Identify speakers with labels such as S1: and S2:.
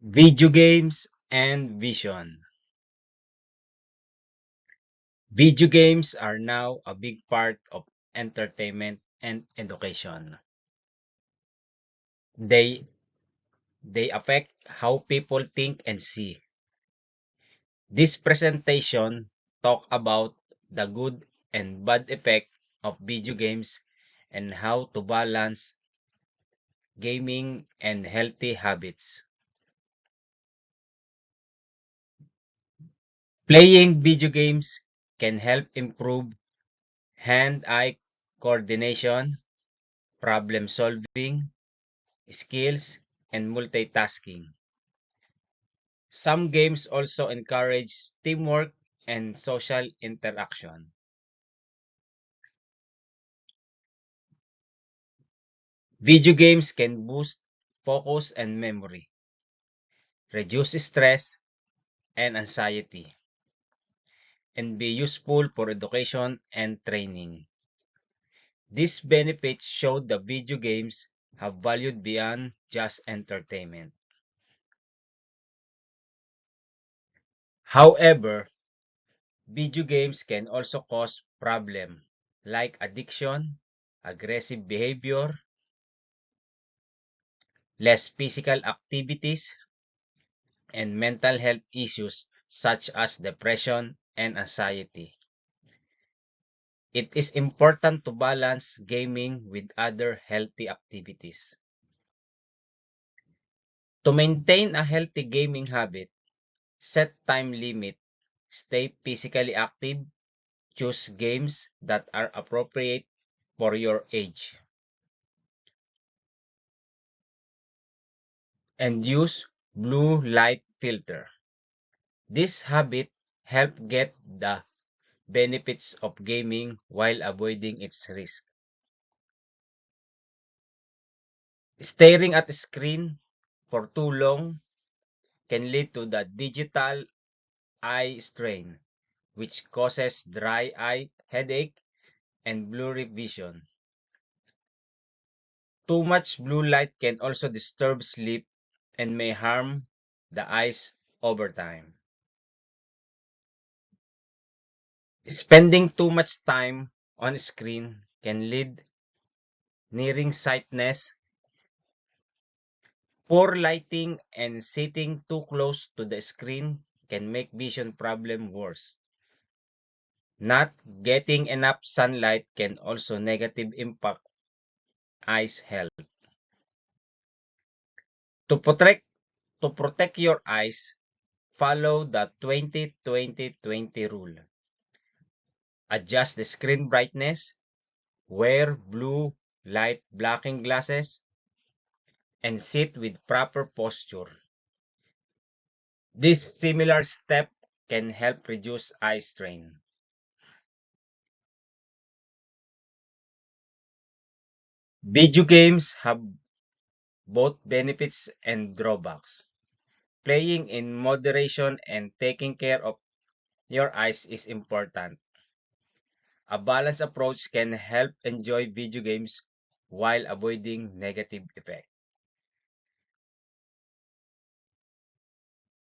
S1: Video games and vision. Video games are now a big part of entertainment and education. They they affect how people think and see. This presentation talk about the good and bad effect of video games and how to balance gaming and healthy habits. Playing video games can help improve hand-eye coordination, problem solving, skills, and multitasking. Some games also encourage teamwork and social interaction. Video games can boost focus and memory, reduce stress and anxiety, and be useful for education and training. These benefits show the video games have value beyond just entertainment. However, video games can also cause problems like addiction, aggressive behavior, less physical activities, and mental health issues such as depression and anxiety. It is important to balance gaming with other healthy activities. To maintain a healthy gaming habit, set time limit, stay physically active, choose games that are appropriate for your age, and use blue light filter. This habit help get the benefits of gaming while avoiding its risk. Staring at a screen for too long can lead to the digital eye strain, which causes dry eye, headache, and blurry vision. Too much blue light can also disturb sleep and may harm the eyes over time. Spending too much time on screen can lead nearing sightness. Poor lighting and sitting too close to the screen can make vision problem worse. Not getting enough sunlight can also negative impact eyes health. To protect to protect your eyes, follow the 20-20-20 rule. Adjust the screen brightness, wear blue light blocking glasses, and sit with proper posture. This similar step can help reduce eye strain. Video games have both benefits and drawbacks. Playing in moderation and taking care of your eyes is important. A balanced approach can help enjoy video games while avoiding negative effects.